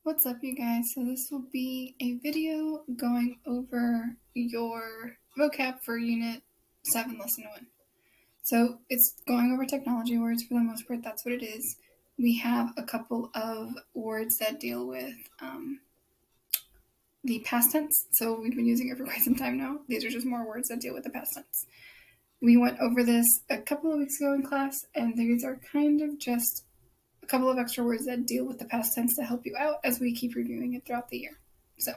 What's up, you guys? So this will be a video going over your vocab for Unit 7, Lesson 1. So it's going over technology words for the most part. That's what it is. We have a couple of words that deal with the past tense. So we've been using it for quite some time now. These are just more words that deal with the past tense. We went over this a couple of weeks ago in class, and these are kind of just a couple of extra words that deal with the past tense to help you out as we keep reviewing it throughout the year. So,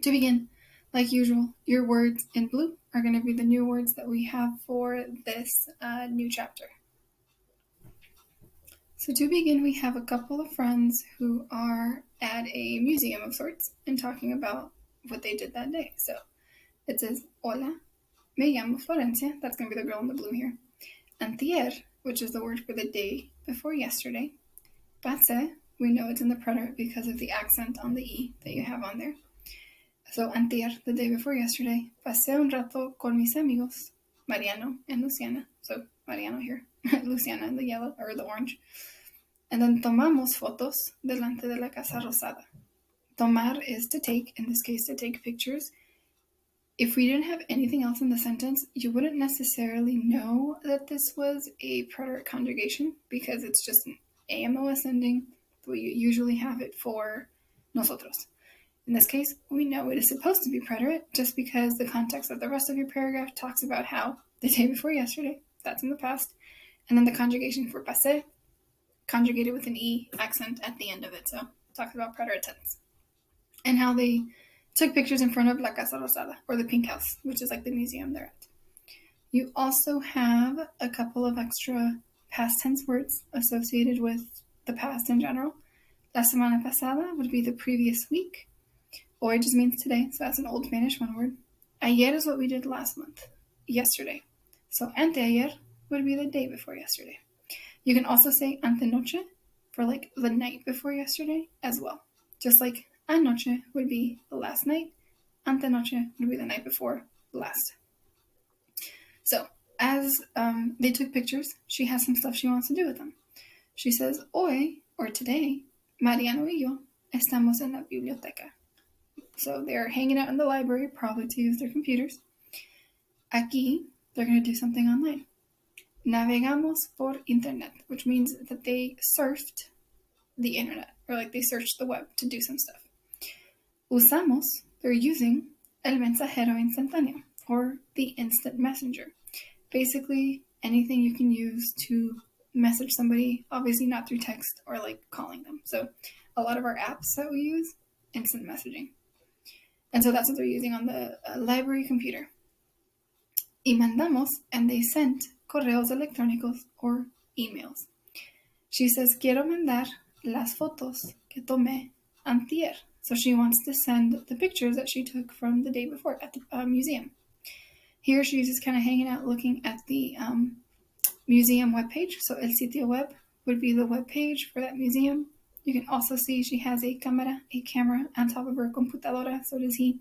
to begin, like usual, your words in blue are going to be the new words that we have for this new chapter. So to begin, we have a couple of friends who are at a museum of sorts and talking about what they did that day. So it says, Hola, me llamo Florencia. That's going to be the girl in the blue here. Antier, which is the word for the day before yesterday. Pasé, we know it's in the preterite because of the accent on the E that you have on there. So antier, the day before yesterday. Pasé un rato con mis amigos, Mariano and Luciana. So Mariano here, Luciana in the yellow or the orange. And then tomamos fotos delante de la Casa Rosada. Tomar is to take, in this case to take pictures. If we didn't have anything else in the sentence, you wouldn't necessarily know that this was a preterite conjugation because it's just an AMOS ending. We usually have it for nosotros. In this case, we know it is supposed to be preterite just because the context of the rest of your paragraph talks about how the day before yesterday, that's in the past, and then the conjugation for pasé, conjugated with an E accent at the end of it. So it talks about preterite tense and how they took pictures in front of La Casa Rosada, or the Pink House, which is like the museum they're at. You also have a couple of extra past tense words associated with the past in general. La semana pasada would be the previous week. Hoy just means today, so that's an old Spanish one word. Ayer is what we did last month, yesterday. So anteayer would be the day before yesterday. You can also say antenoche for like the night before yesterday as well. Just like anoche would be the last night, antenoche would be the night before last. So as they took pictures, she has some stuff she wants to do with them. She says, hoy, or today, Mariano y yo estamos en la biblioteca. So they're hanging out in the library, probably to use their computers. Aquí, they're going to do something online. Navegamos por internet, which means that they surfed the internet, or like they searched the web to do some stuff. Usamos, they're using el mensajero instantáneo, or the instant messenger. Basically, anything you can use to message somebody, obviously not through text or like calling them. So a lot of our apps that we use, instant messaging. And so that's what they're using on the library computer. Y mandamos, and they sent correos electrónicos or emails. She says, quiero mandar las fotos que tomé antier. So she wants to send the pictures that she took from the day before at the museum. Here she's just kind of hanging out looking at the museum webpage. So el sitio web would be the webpage for that museum. You can also see she has a camera on top of her computadora. So does he.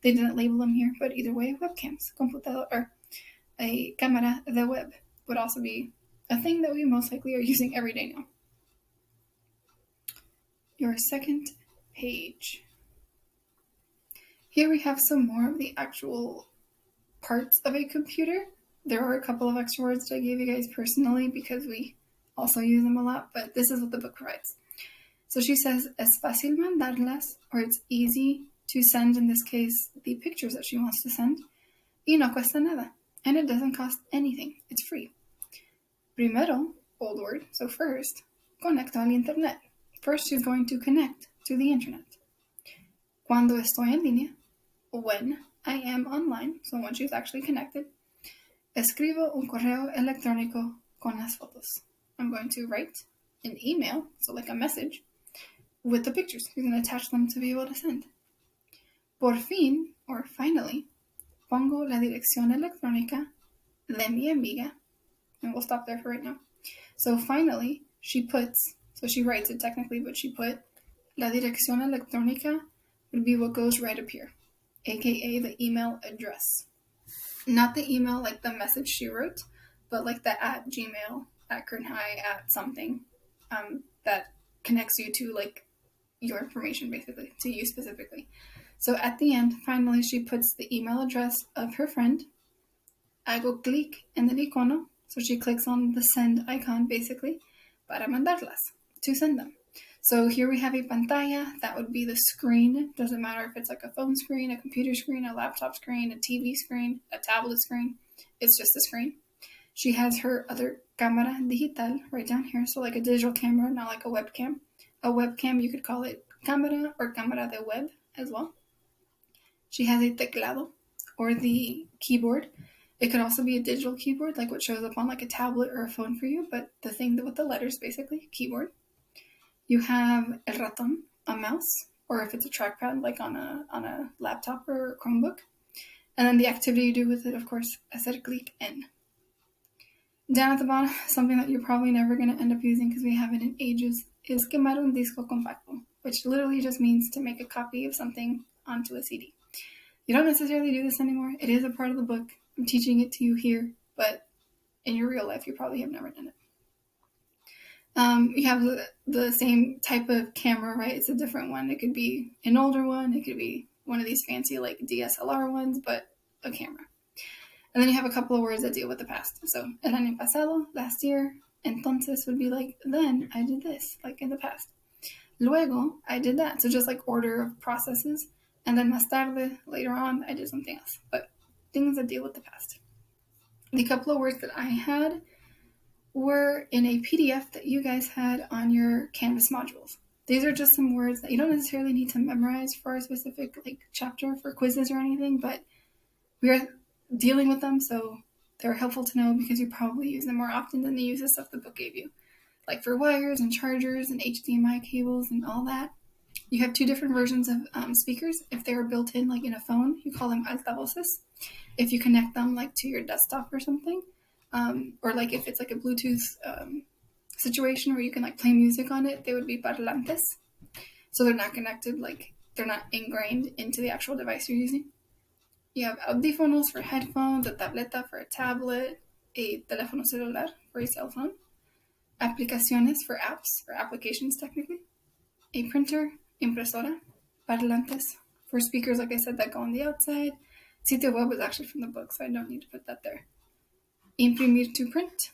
They didn't label them here, but either way, webcams, computadora, or a cámara de web would also be a thing that we most likely are using every day now. Your second page. Here we have some more of the actual parts of a computer. There are a couple of extra words that I gave you guys personally because we also use them a lot, but this is what the book provides. So she says, es fácil mandarlas, or it's easy to send, in this case, the pictures that she wants to send, y no cuesta nada, and it doesn't cost anything. It's free. Primero, old word, so first, conecto al internet. First, she's going to connect to the internet. Cuando estoy en línea, when I am online, so when she's actually connected, escribo un correo electrónico con las fotos. I'm going to write an email, so like a message, with the pictures. You're going to attach them to be able to send. Por fin, or finally, pongo la dirección electrónica de mi amiga, and we'll stop there for right now. So finally, she writes it technically, but she put la dirección electrónica would be what goes right up here, aka the email address. Not the email like the message she wrote, but like the at Gmail, at Kernhigh, at something that connects you to like your information, basically, to you specifically. So at the end, finally, she puts the email address of her friend. Hago clic en el icono. So she clicks on the send icon, basically, para mandarlas, to send them. So here we have a pantalla. That would be the screen. Doesn't matter if it's like a phone screen, a computer screen, a laptop screen, a TV screen, a tablet screen. It's just a screen. She has her other cámara digital right down here. So like a digital camera, not like a webcam. A webcam, you could call it cámara or cámara de web as well. She has a teclado, or the keyboard. It could also be a digital keyboard, like what shows up on like a tablet or a phone for you, but the thing with the letters, basically, keyboard. You have el ratón, a mouse, or if it's a trackpad, like on a laptop or Chromebook. And then the activity you do with it, of course, hacer clic en. Down at the bottom, something that you're probably never going to end up using because we haven't in ages, is quemar un disco compacto, which literally just means to make a copy of something onto a CD. You don't necessarily do this anymore. It is a part of the book. I'm teaching it to you here, but in your real life, you probably have never done it. You have the same type of camera, right? It's a different one. It could be an older one. It could be one of these fancy like DSLR ones, but a camera. And then you have a couple of words that deal with the past. So, el año pasado, last year. Entonces would be like, then I did this, like in the past. Luego, I did that. So just like order of processes. And then más tarde, later on, I did something else. But things that deal with the past. The couple of words that I had were in a PDF that you guys had on your Canvas modules. These are just some words that you don't necessarily need to memorize for a specific like chapter for quizzes or anything, but we are dealing with them, so they're helpful to know because you probably use them more often than you use the stuff the book gave you. Like for wires and chargers and HDMI cables and all that. You have two different versions of speakers. If they are built in, like in a phone, you call them altavoces. If you connect them like to your desktop or something, or like if it's like a Bluetooth situation where you can like play music on it, they would be parlantes. So they're not connected, like they're not ingrained into the actual device you're using. You have audífonos for headphones, a tableta for a tablet, a teléfono celular for a cell phone, aplicaciones for apps, or applications technically, a printer, impresora, parlantes for speakers, like I said, that go on the outside. Sitio web was actually from the book, so I don't need to put that there. Imprimir to print,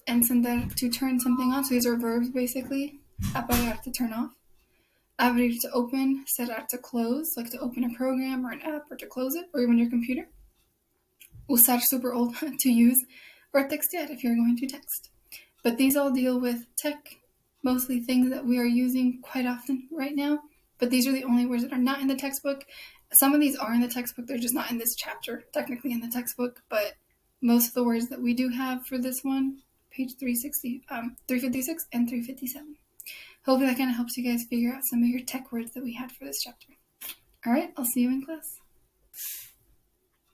encender to turn something on. So these are verbs basically. Apagar to turn off. Abrir to open, cerrar to close, like to open a program or an app or to close it, or even your computer. Usar, super old, to use, or textear if you're going to text. But these all deal with tech, mostly things that we are using quite often right now. But these are the only words that are not in the textbook. Some of these are in the textbook, they're just not in this chapter, technically in the textbook, but most of the words that we do have for this one, page 356 and 357. Hopefully that kind of helps you guys figure out some of your tech words that we had for this chapter. All right, I'll see you in class.